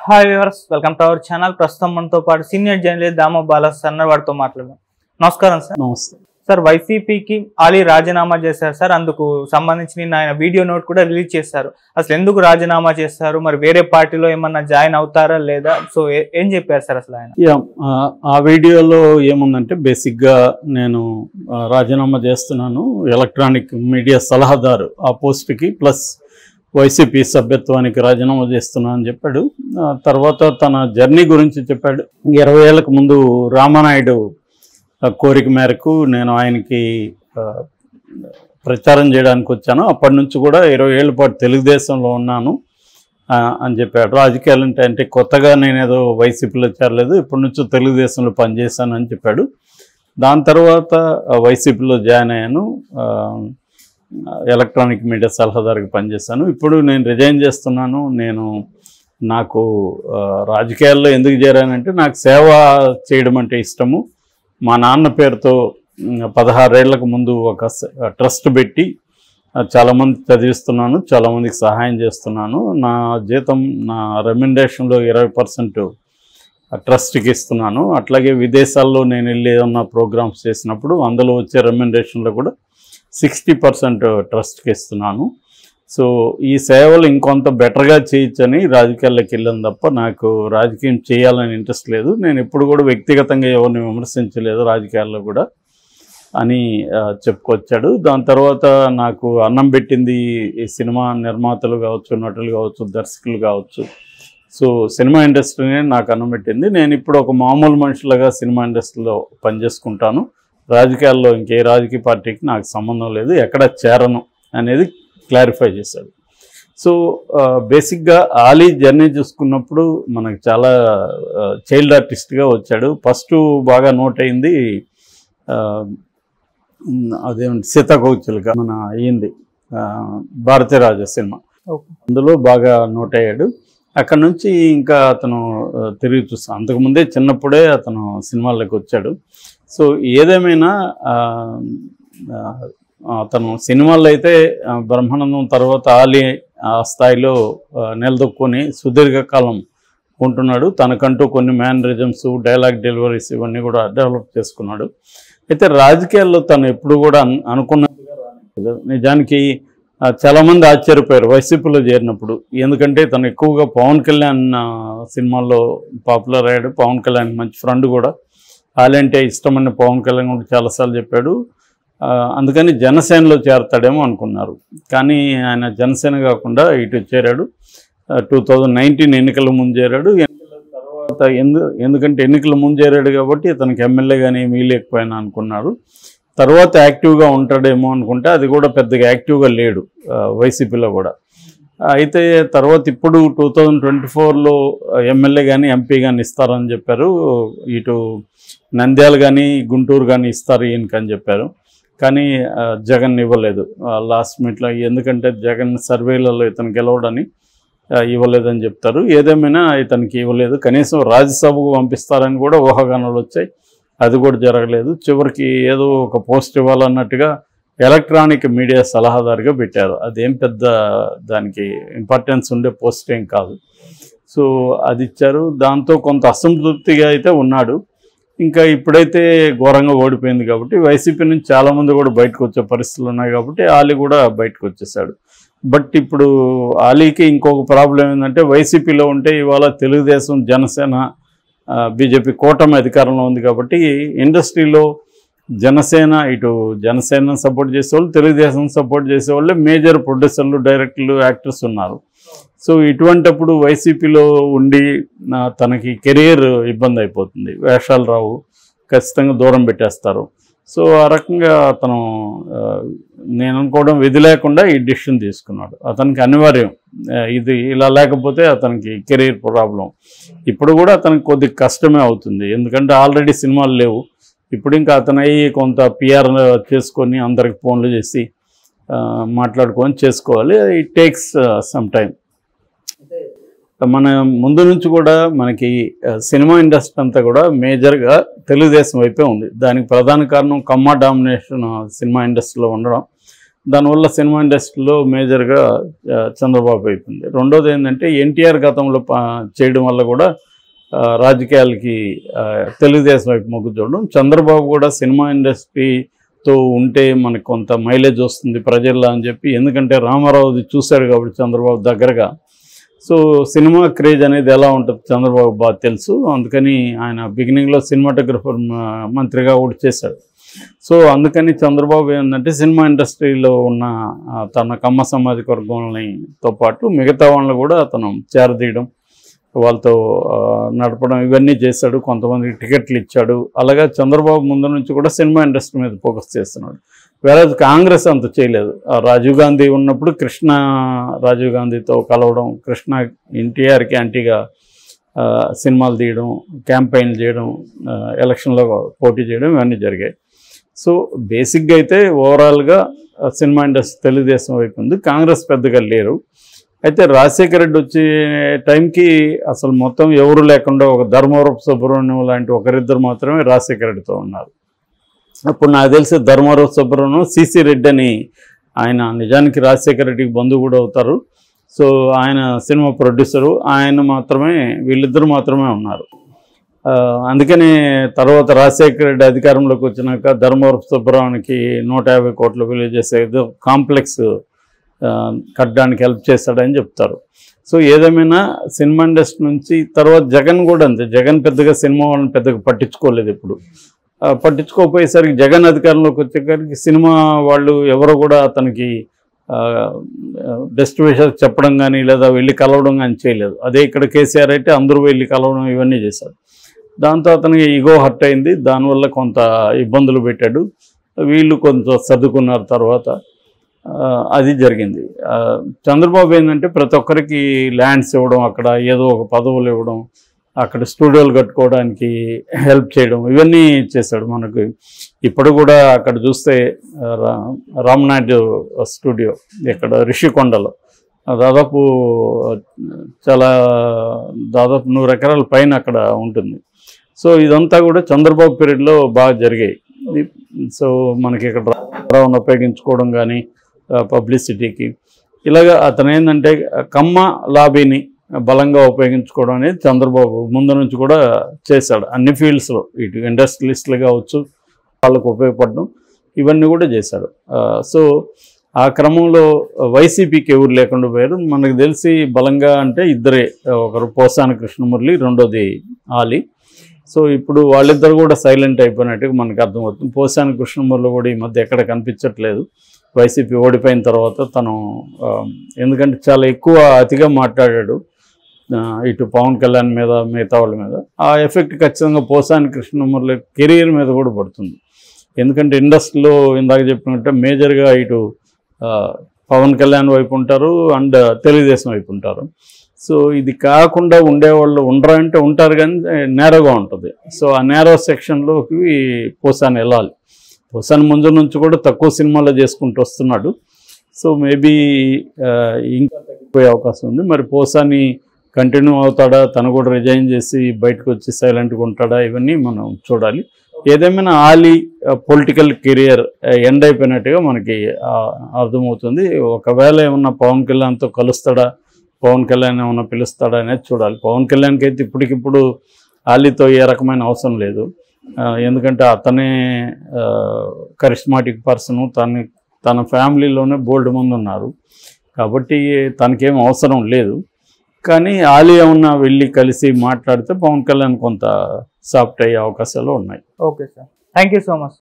Hi viewers, welcome to our channel. ప్రస్తుతం మనతో పాటు సీనియర్ జర్నలిస్ట్ దామ బాలాస్ అన్న వారితో మాట్లాడదాం. నమస్కారం సార్. నమస్తే సార్, వైసీపీకి ఆలీ రాజీనామా చేశారు సార్. అందుకు సంబంధించిన ఆయన వీడియో నోట్ కూడా రిలీజ్ చేశారు. అసలు ఎందుకు రాజీనామా చేస్తారు, మరి వేరే పార్టీలో ఏమన్నా జాయిన్ అవుతారా లేదా, సో ఏం చెప్పారు సార్ అసలు ఆయన? ఆ వీడియోలో ఏముందంటే బేసిక్గా నేను రాజీనామా చేస్తున్నాను, ఎలక్ట్రానిక్ మీడియా సలహాదారు ఆ పోస్ట్కి, ప్లస్ వైసీపీ సభ్యత్వానికి రాజీనామా చేస్తున్నాను అని చెప్పాడు. తర్వాత తన జర్నీ గురించి చెప్పాడు. 20 ఏళ్లకు ముందు రామానాయుడు కోరిక మేరకు నేను ఆయనకి ప్రచారం చేయడానికి వచ్చాను. అప్పటి నుంచి కూడా 20 ఏళ్ల పాటు తెలుగుదేశంలో ఉన్నాను అని చెప్పాడు. రాజకీయాలు అంటే కొత్తగా నేనేదో వైసీపీలో చేరలేదు, ఇప్పటి నుంచి తెలుగుదేశంలో పనిచేశాను అని చెప్పాడు. దాని తర్వాత వైసీపీలో జాయిన్ అయ్యాను, ఎలక్ట్రానిక్ మీడియా సలహాదారుగా పనిచేశాను. ఇప్పుడు నేను రిజైన్ చేస్తున్నాను. నాకు రాజకీయాల్లో ఎందుకు చేరానంటే నాకు సేవ చేయడం అంటే ఇష్టము. మా నాన్న పేరుతో 16 ఏళ్లకు ముందు ఒక ట్రస్ట్ పెట్టి చాలామంది చదివిస్తున్నాను, చాలామందికి సహాయం చేస్తున్నాను. నా జీతం, నా రెమ్యునరేషన్లో 20% ట్రస్ట్కి ఇస్తున్నాను. అట్లాగే విదేశాల్లో నేను వెళ్ళి ఏదన్నా ప్రోగ్రామ్స్ చేసినప్పుడు అందులో వచ్చే రెమ్యునరేషన్లో కూడా 60% ట్రస్ట్కి ఇస్తున్నాను. సో ఈ సేవలు ఇంకొంత బెటర్గా చేయొచ్చని రాజకీయాల్లోకి వెళ్ళాను తప్ప నాకు రాజకీయం చేయాలని ఇంట్రెస్ట్ లేదు. నేను ఎప్పుడు కూడా వ్యక్తిగతంగా ఎవరిని విమర్శించలేదు రాజకీయాల్లో కూడా అని చెప్పుకొచ్చాడు. దాని తర్వాత నాకు అన్నం పెట్టింది ఈ సినిమా నిర్మాతలు కావచ్చు, నటులు కావచ్చు, దర్శకులు కావచ్చు. సో సినిమా ఇండస్ట్రీనే నాకు అన్నం పెట్టింది. నేను ఇప్పుడు ఒక మామూలు మనుషులుగా సినిమా ఇండస్ట్రీలో పనిచేసుకుంటాను. రాజకీయాల్లో ఇంకే రాజకీయ పార్టీకి నాకు సంబంధం లేదు, ఎక్కడ చేరను అనేది క్లారిఫై చేశాడు. సో బేసిక్గా ఆలీ జర్నీ చూసుకున్నప్పుడు మనకు చాలా చైల్డ్ ఆర్టిస్ట్గా వచ్చాడు. ఫస్ట్ బాగా నోట్ అయింది అదేమిటి సీతాకోకచిలుక మన అయ్యింది భారతీరాజా సినిమా, అందులో బాగా నోట్ అయ్యాడు. అక్కడ నుంచి ఇంకా అతను తిరిగి చూస్తాను. అంతకుముందే చిన్నప్పుడే అతను సినిమాల్లోకి వచ్చాడు. సో ఏదేమైనా అతను సినిమాల్లో అయితే బ్రహ్మానందం తర్వాత ఆలీ ఆ స్థాయిలో నిలదొక్కుని సుదీర్ఘకాలం ఉంటున్నాడు. తనకంటూ కొన్ని మేనరిజమ్స్, డైలాగ్ డెలివరీస్ ఇవన్నీ కూడా డెవలప్ చేసుకున్నాడు. అయితే రాజకీయాల్లో తను ఎప్పుడు కూడా అనుకున్నట్టుగా రాలేదు. నిజానికి చాలామంది ఆశ్చర్యపోయారు వైసీపీలో చేరినప్పుడు. ఎందుకంటే తను ఎక్కువగా పవన్ కళ్యాణ్ సినిమాల్లో పాపులర్ అయ్యాడు. పవన్ కళ్యాణ్ మంచి ఫ్రెండ్ కూడా. ఆలీ అంటే ఇష్టమైన పవన్ కళ్యాణ్ కూడా చాలాసార్లు చెప్పాడు. అందుకని జనసేనలో చేరతాడేమో అనుకున్నారు. కానీ ఆయన జనసేన కాకుండా ఇటు చేరాడు. 2019 ఎన్నికల ముందు చేరాడు. ఎన్నికల తర్వాత ఎందుకంటే ఎన్నికల ముందు చేరాడు కాబట్టి అతనికి ఎమ్మెల్యే కానీ ఏమీ లేకపోయినా అనుకున్నారు. తర్వాత యాక్టివ్గా ఉంటాడేమో అనుకుంటే అది కూడా పెద్దగా యాక్టివ్గా లేడు వైసీపీలో కూడా. అయితే తర్వాత ఇప్పుడు 2024లో ఎమ్మెల్యే కానీ ఎంపీ కానీ ఇస్తారని చెప్పారు. ఇటు నంద్యాల కానీ గుంటూరు కానీ ఇస్తారు ఈయనకని చెప్పారు. కానీ జగన్ ఇవ్వలేదు లాస్ట్ మినిట్లో. ఎందుకంటే జగన్ సర్వేలలో ఇతను గెలవడని ఇవ్వలేదని చెప్తారు. ఏదేమైనా ఇతనికి ఇవ్వలేదు. కనీసం రాజ్యసభకు పంపిస్తారని కూడా ఊహాగానాలు వచ్చాయి, అది కూడా జరగలేదు. చివరికి ఏదో ఒక పోస్ట్ ఇవ్వాలన్నట్టుగా ఎలక్ట్రానిక్ మీడియా సలహాదారుగా పెట్టారు. అదేం పెద్ద దానికి ఇంపార్టెన్స్ ఉండే పోస్ట్ ఏం కాదు. సో అది ఇచ్చారు. దాంతో కొంత అసంతృప్తిగా అయితే ఉన్నాడు. ఇంకా ఇప్పుడైతే ఘోరంగా ఓడిపోయింది కాబట్టి వైసీపీ నుంచి చాలామంది కూడా బయటకు వచ్చే పరిస్థితులు ఉన్నాయి కాబట్టి ఆలీ కూడా బయటకు వచ్చేసాడు. బట్ ఇప్పుడు ఆలీకి ఇంకొక ప్రాబ్లం ఏంటంటే వైసీపీలో ఉంటే ఇవాళ తెలుగుదేశం, జనసేన, బీజేపీ కూటమి అధికారంలో ఉంది కాబట్టి ఇండస్ట్రీలో జనసేన ఇటు జనసేన సపోర్ట్ చేసేవాళ్ళు, తెలుగుదేశం సపోర్ట్ చేసేవాళ్ళు మేజర్ ప్రొడ్యూసర్లు, డైరెక్టర్లు, యాక్టర్స్ ఉన్నారు. సో ఇటువంటప్పుడు వైసీపీలో ఉండి తనకి కెరీర్ ఇబ్బంది అయిపోతుంది. వేషాలు రావు, ఖచ్చితంగా దూరం పెట్టేస్తారు. సో ఆ రకంగా అతను నేను అనుకోవడం విధి లేకుండా ఈ డిసిషన్ తీసుకున్నాడు. అతనికి అనివార్యం, ఇది ఇలా లేకపోతే అతనికి కెరీర్ ప్రాబ్లం. ఇప్పుడు కూడా అతనికి కొద్దిగా కష్టమే అవుతుంది, ఎందుకంటే ఆల్రెడీ సినిమాలు లేవు. ఇప్పుడు ఇంకా అతను కొంత పిఆర్ చేసుకొని అందరికి ఫోన్లు చేసి మాట్లాడుకొని చేసుకోవాలి. It takes some time. మన ముందు నుంచి కూడా మనకి సినిమా ఇండస్ట్రీ అంతా కూడా మేజర్గా తెలుగుదేశం వైపే ఉంది. దానికి ప్రధాన కారణం కమ్మ డామినేషన్ సినిమా ఇండస్ట్రీలో ఉండడం. దానివల్ల సినిమా ఇండస్ట్రీలో మేజర్గా చంద్రబాబు అయిపోయింది. రెండోది ఏంటంటే ఎన్టీఆర్ గతంలో చేయడం వల్ల కూడా రాజకీయాలకి తెలుగుదేశం వైపు మొగ్గు చూడడం. చంద్రబాబు కూడా సినిమా ఇండస్ట్రీతో ఉంటే మనకు కొంత మైలేజ్ వస్తుంది ప్రజల్లో అని చెప్పి, ఎందుకంటే రామారావుది చూశాడు కాబట్టి చంద్రబాబు దగ్గరగా. సో సినిమా క్రేజ్ అనేది ఎలా ఉంటుంది చంద్రబాబు బాగా తెలుసు. అందుకని ఆయన బిగినింగ్లో సినిమాటోగ్రఫర్ మంత్రిగా కూడా చేశాడు. సో అందుకని చంద్రబాబు ఏంటంటే సినిమా ఇండస్ట్రీలో ఉన్న తన కమ్మ సామాజిక వర్గంతో పాటు మిగతా వాళ్ళని కూడా అతను చేరదీయడం, వాళ్ళతో నడపడం ఇవన్నీ చేశాడు. కొంతమందికి టికెట్లు ఇచ్చాడు. అలాగే చంద్రబాబు ముందు నుంచి కూడా సినిమా ఇండస్ట్రీ మీద ఫోకస్ చేస్తున్నాడు. వేరే కాంగ్రెస్ అంత చేయలేదు. రాజీవ్ గాంధీ ఉన్నప్పుడు కృష్ణ రాజీవ్ గాంధీతో కలవడం, కృష్ణ ఎన్టీఆర్కి యాంటీగా సినిమాలు తీయడం, క్యాంపెయిన్లు చేయడం, ఎలక్షన్లో పోటీ చేయడం ఇవన్నీ జరిగాయి. సో బేసిక్గా అయితే ఓవరాల్గా సినిమా ఇండస్ట్రీ తెలుగుదేశం వైపు ఉంది, కాంగ్రెస్ పెద్దగా లేరు. అయితే రాజశేఖర రెడ్డి వచ్చే టైంకి అసలు మొత్తం ఎవరు లేకుండా ఒక ధర్మవరపు సుబ్రహ్మణ్యం లాంటి ఒకరిద్దరు మాత్రమే రాజశేఖర రెడ్డితో ఉన్నారు. అప్పుడు నాకు తెలిసి ధర్మవరపు సుబ్రహ్మణ్యం సిసి రెడ్డి అని, ఆయన నిజానికి రాజశేఖర రెడ్డికి బంధువు కూడా అవుతారు. సో ఆయన సినిమా ప్రొడ్యూసరు, ఆయన మాత్రమే, వీళ్ళిద్దరు మాత్రమే ఉన్నారు. అందుకని తర్వాత రాజశేఖర రెడ్డి అధికారంలోకి వచ్చినాక ధర్మవరపు సుబ్రహ్మణ్యానికి 150 కోట్లు విలువ చేసే కాంప్లెక్స్ కట్టడానికి హెల్ప్ చేస్తాడని చెప్తారు. సో ఏదేమైనా సినిమా ఇండస్ట్రీ నుంచి తర్వాత జగన్ కూడా అంతే. జగన్ పెద్దగా సినిమా వాళ్ళని పెద్దగా పట్టించుకోలేదు. ఇప్పుడు పట్టించుకోపోయేసరికి జగన్ అధికారంలోకి వచ్చేసరికి సినిమా వాళ్ళు ఎవరో కూడా అతనికి బెస్ట్ విషయాలు చెప్పడం కానీ లేదా వెళ్ళి కలవడం కానీ చేయలేదు. అదే ఇక్కడ కేసీఆర్ అయితే అందరూ వెళ్ళి కలవడం ఇవన్నీ చేశారు. దాంతో అతనికి ఈగో హర్ట్ అయింది. దానివల్ల కొంత ఇబ్బందులు పెట్టాడు. వీళ్ళు కొంత సర్దుకున్నారు తర్వాత. అది జరిగింది. చంద్రబాబు ఏంటంటే ప్రతి ఒక్కరికి ల్యాండ్స్ ఇవ్వడం, అక్కడ ఏదో ఒక పదవులు ఇవ్వడం, అక్కడ స్టూడియోలు కట్టుకోవడానికి హెల్ప్ చేయడం ఇవన్నీ చేశాడు. మనకు ఇప్పుడు కూడా అక్కడ చూస్తే రామ్నాయుడు స్టూడియో ఇక్కడ రిషికొండలో దాదాపు 100 ఎకరాల పైన అక్కడ ఉంటుంది. సో ఇదంతా కూడా చంద్రబాబు పీరియడ్లో బాగా జరిగాయి. సో మనకి ఇక్కడ రావును ఉపయోగించుకోవడం కానీ పబ్లిసిటీకి, ఇలాగా అతను ఏంటంటే కమ్మ లాబీని బలంగా ఉపయోగించుకోవడం అనేది చంద్రబాబు ముందు నుంచి కూడా చేశాడు. అన్ని ఫీల్డ్స్లో, ఇటు ఇండస్ట్రియలిస్టులు కావచ్చు, వాళ్ళకు ఉపయోగపడడం ఇవన్నీ కూడా చేశాడు. సో ఆ క్రమంలో వైసీపీకి ఎవరు లేకుండా పోయారు. మనకు తెలిసి బలంగా అంటే ఇద్దరే, ఒకరు పోసాని కృష్ణమురళి, రెండోది ఆలీ. సో ఇప్పుడు వాళ్ళిద్దరు కూడా సైలెంట్ అయిపోయినట్టుగా మనకు అర్థమవుతుంది. పోసాని కృష్ణమురళి కూడా ఈ మధ్య ఎక్కడ కనిపించట్లేదు. వైసీపీ ఓడిపోయిన తర్వాత తను ఎందుకంటే చాలా ఎక్కువ అతిగా మాట్లాడాడు ఇటు పవన్ కళ్యాణ్ మీద, మిగతా వాళ్ళ మీద. ఆ ఎఫెక్ట్ ఖచ్చితంగా పోసాని కృష్ణమురళి కెరీర్ మీద కూడా పడుతుంది. ఎందుకంటే ఇండస్ట్రీలో ఇందాక చెప్పినట్టు మేజర్గా ఇటు పవన్ కళ్యాణ్ వైపు ఉంటారు అండ్ తెలుగుదేశం వైపు ఉంటారు. సో ఇది కాకుండా ఉండేవాళ్ళు ఉండరా అంటే ఉంటారు, కానీ నేరోగా ఉంటుంది. సో ఆ నేరో సెక్షన్లోకి పోసాని వెళ్ళాలి. పోసాని ముందు నుంచి కూడా తక్కువ సినిమాలో చేసుకుంటూ వస్తున్నాడు. సో మేబీ ఇంకా తగ్గిపోయే అవకాశం ఉంది. మరి పోసాని కంటిన్యూ అవుతాడా, తను కూడా రిజైన్ చేసి బయటకు వచ్చి సైలెంట్గా ఉంటాడా, ఇవన్నీ మనం చూడాలి. ఏదేమైనా ఆలీ పొలిటికల్ కెరియర్ ఎండ్ అయిపోయినట్టుగా మనకి అర్థమవుతుంది. ఒకవేళ ఏమన్నా పవన్ కళ్యాణ్తో కలుస్తాడా, పవన్ కళ్యాణ్ ఏమన్నా పిలుస్తాడా అనేది చూడాలి. పవన్ కళ్యాణ్కి అయితే ఇప్పటికిప్పుడు ఆలీతో ఏ రకమైన అవసరం లేదు. ఎందుకంటే అతనే కరిస్మాటిక్ పర్సను, తన ఫ్యామిలీలోనే బోల్డ్ మంది ఉన్నారు కాబట్టి తనకేం అవసరం లేదు. కానీ ఆలీ ఏమన్నా వెళ్ళి కలిసి మాట్లాడితే పవన్ కళ్యాణ్ కొంత సాఫ్ట్ అయ్యే అవకాశాలు ఉన్నాయి. Okay sir, thank you so much.